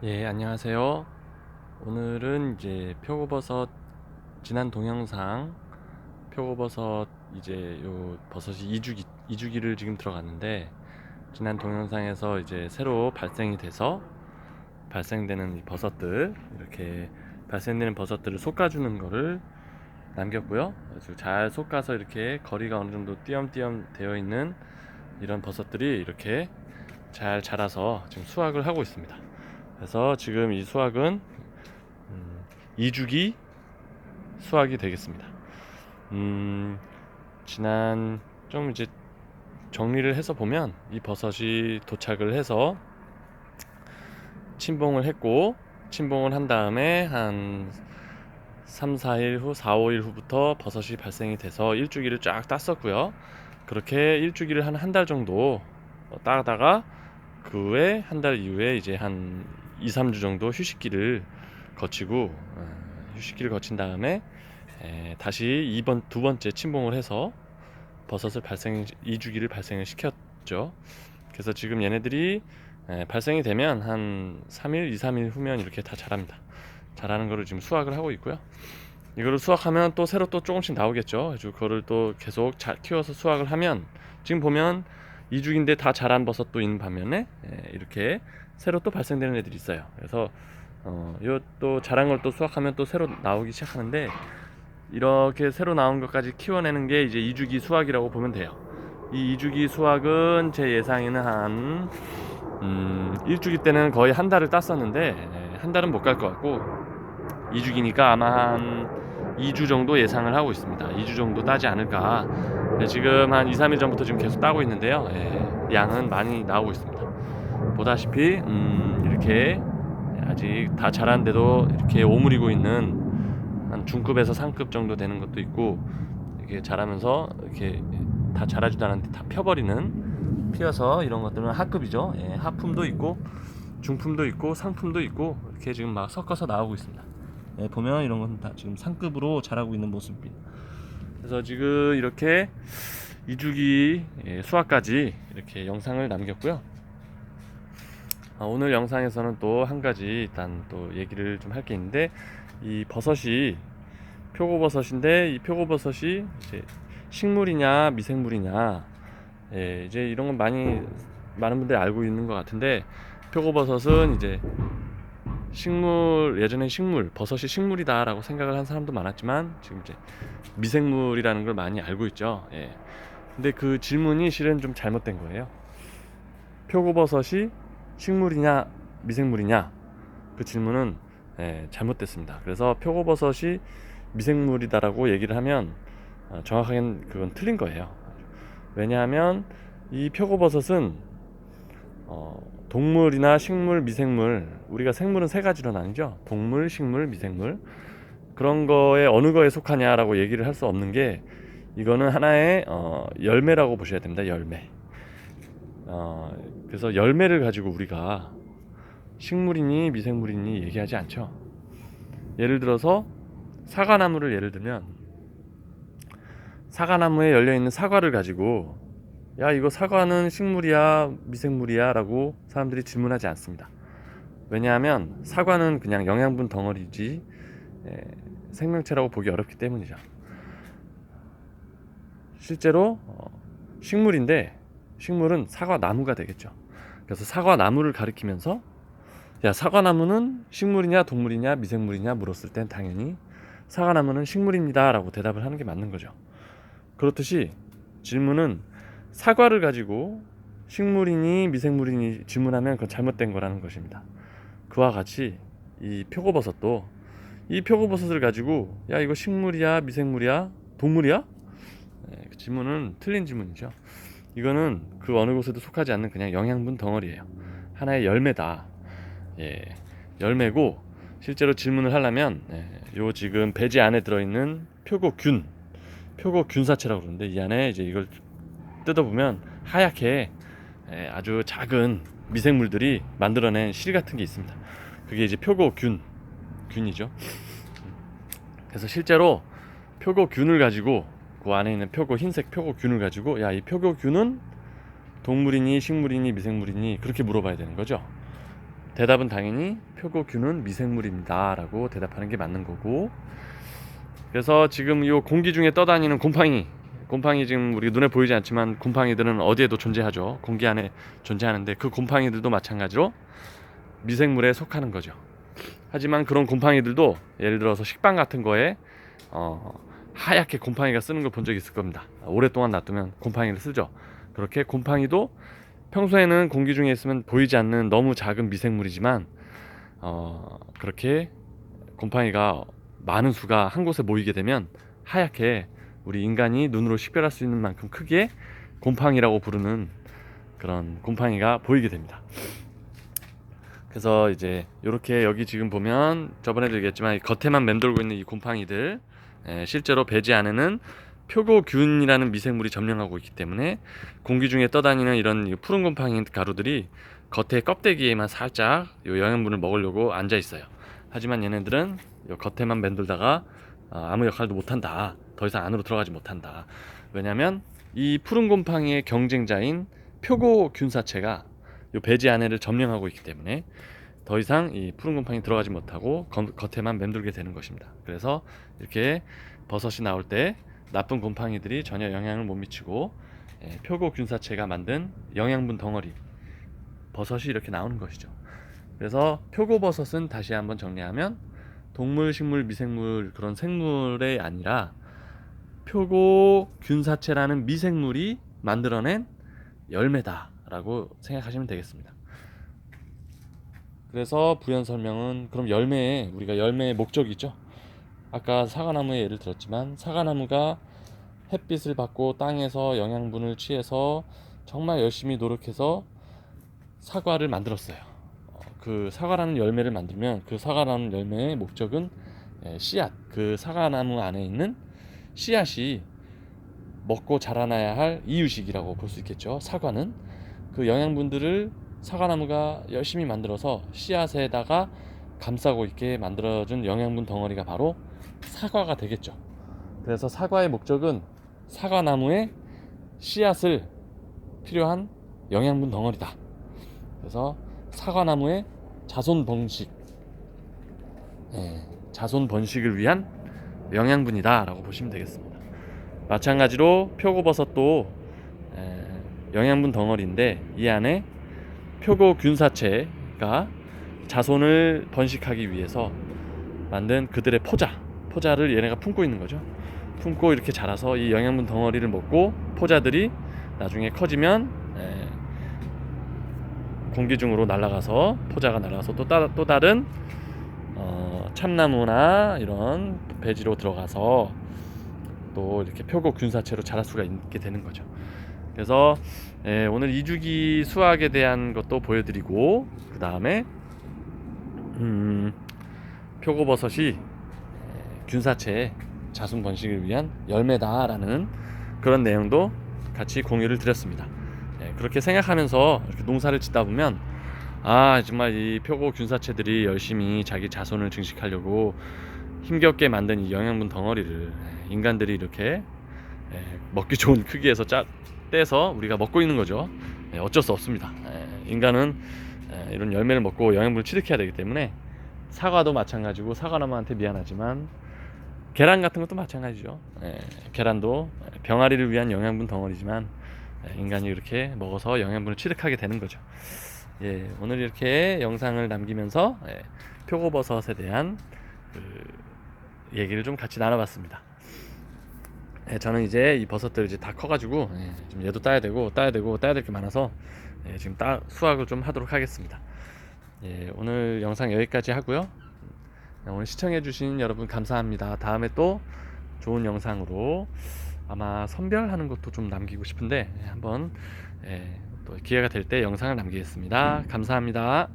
예, 안녕하세요. 오늘은 이제 표고버섯 지난 동영상 표고버섯 이제 요 버섯이 이주기를 지금 들어갔는데 지난 동영상에서 이제 새로 발생이 돼서 발생되는 이 버섯들 이렇게 발생되는 버섯들을 솎아주는 거를 남겼고요. 아주 잘 솎아서 이렇게 거리가 어느 정도 띄엄띄엄 되어 있는 이런 버섯들이 이렇게 잘 자라서 지금 수확을 하고 있습니다. 그래서 지금 이 수확은 2주기 수확이 되겠습니다. 지난 좀 이제 정리를 해서 보면 이 버섯이 도착을 해서 침봉을 했고 침봉을 한 다음에 한 3, 4일 후, 4, 5일 후부터 버섯이 발생이 돼서 일주기를 쫙 땄었고요. 그렇게 일주기를 한 달 정도 따다가 그 후에 한 달 이후에 이제 한 2, 3주 정도 휴식기를 거친 다음에 다시 두 번째 침봉을 해서 버섯을 이주기를 발생을 시켰죠. 그래서 지금 얘네들이 발생이 되면 한 3일, 2, 3일 후면 이렇게 다 자랍니다. 자라는 거를 지금 수확을 하고 있고요. 이거를 수확하면 또 새로 또 조금씩 나오겠죠. 그래서 그거를 또 계속 잘 키워서 수확을 하면 지금 보면 이주기인데 다 자란 버섯도 있는 반면에 이렇게 새로 또 발생되는 애들이 있어요. 그래서 요 또 자란 걸 또 수확하면 또 새로 나오기 시작하는데 이렇게 새로 나온 것까지 키워내는 게 이제 이주기 수확이라고 보면 돼요. 이 이주기 수확은 제 예상에는 한 일주기 때는 거의 한 달을 땄었는데 한 달은 못 갈 것 같고 2주기니까 아마 한 2주 정도 예상을 하고 있습니다. 2주 정도 따지 않을까. 지금 한 2, 3일 전부터 지금 계속 따고 있는데요. 양은 많이 나오고 있습니다. 보다시피 이렇게 아직 다 자랐는데도 이렇게 오므리고 있는 한 중급에서 상급 정도 되는 것도 있고 이렇게 자라면서 이렇게 다 자라지도 않았는데 다 피어서 이런 것들은 하급이죠. 하품도 있고 중품도 있고 상품도 있고 이렇게 지금 막 섞어서 나오고 있습니다. 보면 이런 건 다 지금 상급으로 자라고 있는 모습입니다. 그래서 지금 이렇게 2주기 수확까지 이렇게 영상을 남겼고요. 오늘 영상에서는 또 한 가지 일단 또 얘기를 좀 할 게 있는데 이 버섯이 표고버섯인데 이 표고버섯이 이제 식물이냐 미생물이냐 이제 이런 건 많은 분들이 알고 있는 것 같은데 표고버섯은 이제 예전엔 버섯이 식물이다라고 생각을 한 사람도 많았지만 지금 이제 미생물이라는 걸 많이 알고 있죠. 근데 그 질문이 실은 좀 잘못된 거예요. 표고버섯이 식물이냐 미생물이냐 그 질문은 잘못됐습니다. 그래서 표고버섯이 미생물이다라고 얘기를 하면 정확하게는 그건 틀린 거예요. 왜냐하면 이 표고버섯은 동물이나 식물, 미생물, 우리가 생물은 세 가지로 나뉘죠. 동물, 식물, 미생물. 그런 거에 어느 거에 속하냐라고 얘기를 할 수 없는 게 이거는 하나의 열매라고 보셔야 됩니다. 열매. 그래서 열매를 가지고 우리가 식물이니 미생물이니 얘기하지 않죠. 예를 들어서 사과나무를 예를 들면 사과나무에 열려있는 사과를 가지고 야 이거 사과는 식물이야 미생물이야 라고 사람들이 질문하지 않습니다. 왜냐하면 사과는 그냥 영양분 덩어리지 생명체라고 보기 어렵기 때문이죠. 실제로 식물인데 식물은 사과나무가 되겠죠. 그래서 사과나무를 가리키면서 야 사과나무는 식물이냐 동물이냐 미생물이냐 물었을 땐 당연히 사과나무는 식물입니다 라고 대답을 하는 게 맞는 거죠. 그렇듯이 질문은 사과를 가지고 식물이니 미생물이니 질문하면 그건 잘못된 거라는 것입니다. 그와 같이 이 표고버섯도 이 표고버섯을 가지고 야 이거 식물이야 미생물이야 동물이야? 그 질문은 틀린 질문이죠. 이거는 그 어느 곳에도 속하지 않는 그냥 영양분 덩어리예요. 하나의 열매다. 열매고 실제로 질문을 하려면 요 지금 배지 안에 들어있는 표고균사체라고 그러는데 이 안에 이제 이걸 뜯어보면 하얗게 아주 작은 미생물들이 만들어낸 실 같은 게 있습니다. 그게 이제 균이죠. 그래서 실제로 표고균을 가지고 그 안에 있는 흰색 표고균을 가지고 야 이 표고균은 동물이니 식물이니 미생물이니 그렇게 물어봐야 되는 거죠. 대답은 당연히 표고균은 미생물입니다 라고 대답하는 게 맞는 거고, 그래서 지금 이 공기 중에 떠다니는 곰팡이 지금 우리 눈에 보이지 않지만 곰팡이들은 어디에도 존재하죠. 공기 안에 존재하는데 그 곰팡이들도 마찬가지로 미생물에 속하는 거죠. 하지만 그런 곰팡이들도 예를 들어서 식빵 같은 거에 하얗게 곰팡이가 쓰는 걸 본 적이 있을 겁니다. 오랫동안 놔두면 곰팡이를 쓰죠. 그렇게 곰팡이도 평소에는 공기 중에 있으면 보이지 않는 너무 작은 미생물이지만 그렇게 곰팡이가 많은 수가 한 곳에 모이게 되면 하얗게 우리 인간이 눈으로 식별할 수 있는 만큼 크게 곰팡이라고 부르는 그런 곰팡이가 보이게 됩니다. 그래서 이제 이렇게 여기 지금 보면 저번에도 얘기했지만 겉에만 맴돌고 있는 이 곰팡이들, 실제로 배지 안에는 표고균이라는 미생물이 점령하고 있기 때문에 공기 중에 떠다니는 이런 푸른 곰팡이 가루들이 겉에 껍데기에만 살짝 영양분을 먹으려고 앉아 있어요. 하지만 얘네들은 겉에만 맴돌다가 아무 역할도 못한다. 더 이상 안으로 들어가지 못한다. 왜냐하면 이 푸른 곰팡이의 경쟁자인 표고균사체가 이 배지 안에를 점령하고 있기 때문에 더 이상 이 푸른 곰팡이 들어가지 못하고 겉에만 맴돌게 되는 것입니다. 그래서 이렇게 버섯이 나올 때 나쁜 곰팡이들이 전혀 영향을 못 미치고 표고균사체가 만든 영양분 덩어리 버섯이 이렇게 나오는 것이죠. 그래서 표고버섯은 다시 한번 정리하면 동물, 식물, 미생물 그런 생물이 아니라 표고균사체라는 미생물이 만들어낸 열매다라고 생각하시면 되겠습니다. 그래서 부연 설명은 그럼 우리가 열매의 목적이 있죠. 아까 사과나무의 예를 들었지만 사과나무가 햇빛을 받고 땅에서 영양분을 취해서 정말 열심히 노력해서 사과를 만들었어요. 그 사과라는 열매를 만들면 그 사과라는 열매의 목적은 씨앗, 그 사과나무 안에 있는 씨앗이 먹고 자라나야 할 이유식이라고 볼 수 있겠죠. 사과는 그 영양분들을 사과나무가 열심히 만들어서 씨앗에다가 감싸고 있게 만들어준 영양분 덩어리가 바로 사과가 되겠죠. 그래서 사과의 목적은 사과나무의 씨앗을 필요한 영양분 덩어리다. 그래서 사과나무의 자손 번식을 위한 영양분이다 라고 보시면 되겠습니다. 마찬가지로 표고버섯도 영양분 덩어리인데 이 안에 표고균사체가 자손을 번식하기 위해서 만든 그들의 포자를 얘네가 품고 있는 거죠. 품고 이렇게 자라서 이 영양분 덩어리를 먹고 포자들이 나중에 커지면 공기 중으로 날아가서 포자가 날아가서 또 다른 참나무나 이런 배지로 들어가서 또 이렇게 표고균사체로 자랄 수가 있게 되는 거죠. 그래서 오늘 이주기 수학에 대한 것도 보여드리고 그 다음에 표고버섯이 균사체의 자손 번식을 위한 열매다라는 그런 내용도 같이 공유를 드렸습니다. 그렇게 생각하면서 이렇게 농사를 짓다 보면 정말 이 표고균사체들이 열심히 자기 자손을 증식하려고 힘겹게 만든 이 영양분 덩어리를 인간들이 이렇게 먹기 좋은 크기에서 떼서 우리가 먹고 있는 거죠. 어쩔 수 없습니다. 인간은 이런 열매를 먹고 영양분을 취득해야 되기 때문에 사과도 마찬가지고 사과나무한테 미안하지만 계란 같은 것도 마찬가지죠. 계란도 병아리를 위한 영양분 덩어리지만 인간이 이렇게 먹어서 영양분을 취득하게 되는 거죠. 오늘 이렇게 영상을 남기면서 표고버섯에 대한 얘기를 좀 같이 나눠봤습니다. 저는 이제 이 버섯들 이제 다 커가지고 좀 얘도 따야 될 게 많아서 지금 수확을 좀 하도록 하겠습니다. 오늘 영상 여기까지 하고요. 오늘 시청해주신 여러분 감사합니다. 다음에 또 좋은 영상으로 아마 선별하는 것도 좀 남기고 싶은데 한번 또 기회가 될 때 영상을 남기겠습니다. 감사합니다.